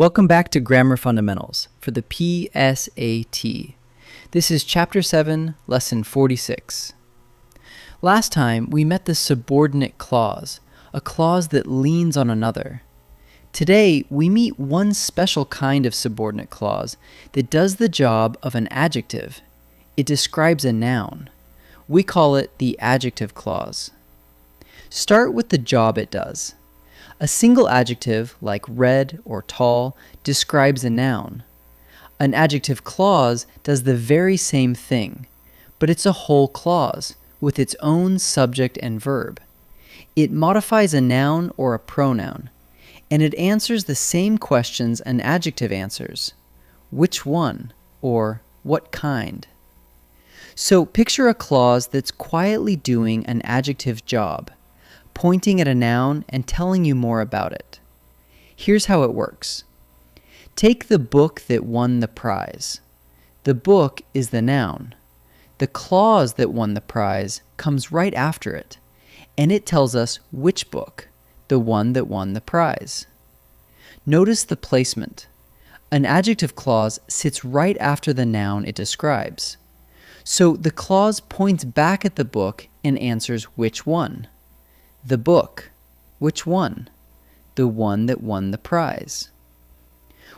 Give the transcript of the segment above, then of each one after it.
Welcome back to Grammar Fundamentals for the PSAT. This is Chapter 7, Lesson 46. Last time, we met the subordinate clause, a clause that leans on another. Today, we meet one special kind of subordinate clause that does the job of an adjective. It describes a noun. We call it the adjective clause. Start with the job it does. A single adjective, like red or tall, describes a noun. An adjective clause does the very same thing, but it's a whole clause with its own subject and verb. It modifies a noun or a pronoun, and it answers the same questions an adjective answers. Which one, or what kind? So picture a clause that's quietly doing an adjective job, pointing at a noun and telling you more about it. Here's how it works. Take the book that won the prize. The book is the noun. The clause that won the prize comes right after it, and it tells us which book, the one that won the prize. Notice the placement. An adjective clause sits right after the noun it describes. So the clause points back at the book and answers which one. The book. Which one? The one that won the prize.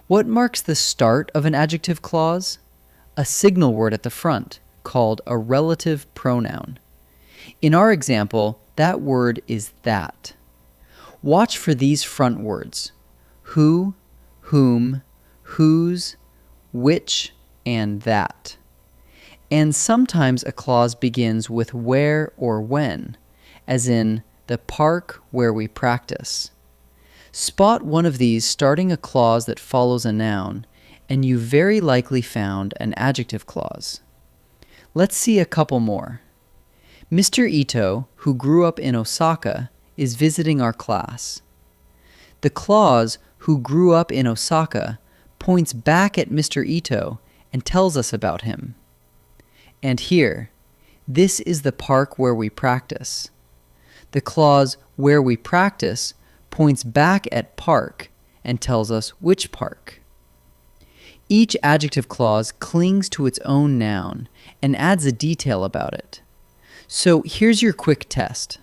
What marks the start of an adjective clause? A signal word at the front, called a relative pronoun. In our example, that word is that. Watch for these front words: who, whom, whose, which, and that. And sometimes a clause begins with where or when, as in the park where we practice. Spot one of these starting a clause that follows a noun, and you very likely found an adjective clause. Let's see a couple more. Mr. Ito, who grew up in Osaka, is visiting our class. The clause, who grew up in Osaka, points back at Mr. Ito and tells us about him. And here, this is the park where we practice. The clause, where we practice, points back at park and tells us which park. Each adjective clause clings to its own noun and adds a detail about it. So here's your quick test.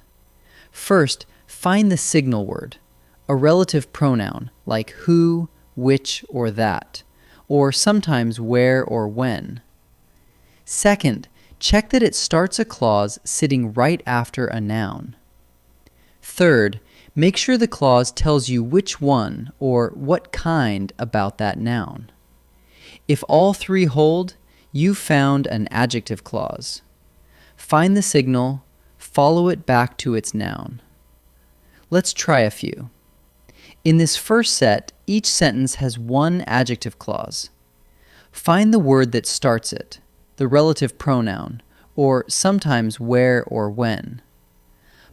First, find the signal word, a relative pronoun like who, which, or that, or sometimes where or when. Second, check that it starts a clause sitting right after a noun. Third, make sure the clause tells you which one or what kind about that noun. If all three hold, you've found an adjective clause. Find the signal, follow it back to its noun. Let's try a few. In this first set, each sentence has one adjective clause. Find the word that starts it, the relative pronoun, or sometimes where or when.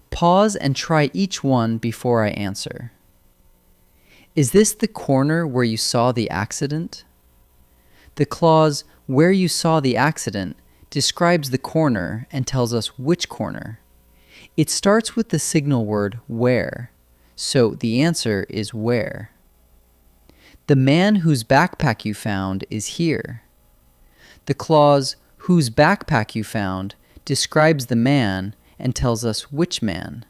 Pause and try each one before I answer. Is this the corner where you saw the accident? The clause, where you saw the accident, describes the corner and tells us which corner. It starts with the signal word where, so the answer is where. The man whose backpack you found is here. The clause, whose backpack you found, describes the man and tells us which man.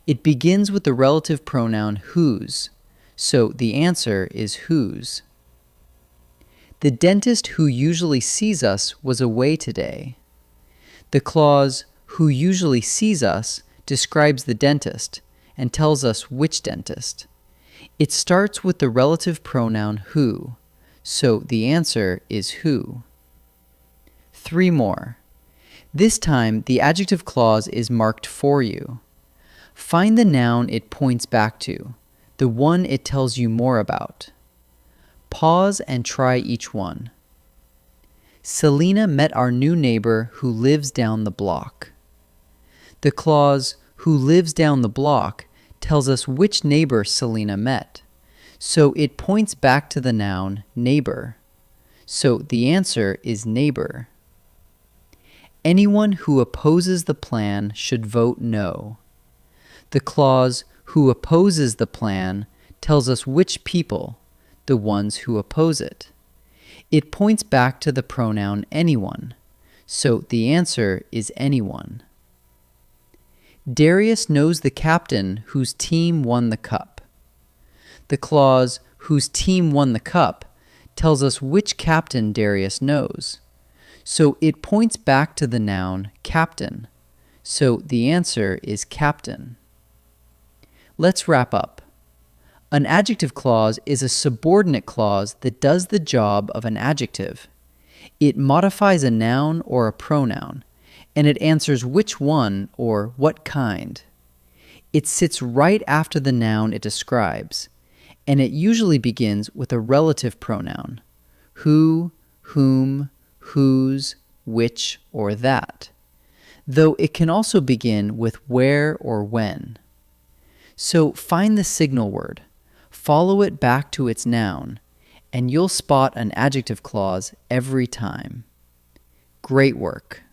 It begins with the relative pronoun whose, so the answer is whose. The dentist who usually sees us was away today. The clause, who usually sees us, describes the dentist and tells us which dentist. It starts with the relative pronoun who, so the answer is who. Three more. This time, the adjective clause is marked for you. Find the noun it points back to, the one it tells you more about. Pause and try each one. Selena met our new neighbor who lives down the block. The clause, who lives down the block, tells us which neighbor Selena met, so it points back to the noun neighbor. So the answer is neighbor. Anyone who opposes the plan should vote no. The clause, who opposes the plan, tells us which people, the ones who oppose it. It points back to the pronoun anyone, so the answer is anyone. Darius knows the captain whose team won the cup. The clause, whose team won the cup, tells us which captain Darius knows. So it points back to the noun captain. So the answer is captain. Let's wrap up. An adjective clause is a subordinate clause that does the job of an adjective. It modifies a noun or a pronoun, and it answers which one or what kind. It sits right after the noun it describes, and it usually begins with a relative pronoun: who, whom, whose, which, or that, though it can also begin with where or when. So find the signal word, follow it back to its noun, and you'll spot an adjective clause every time. Great work!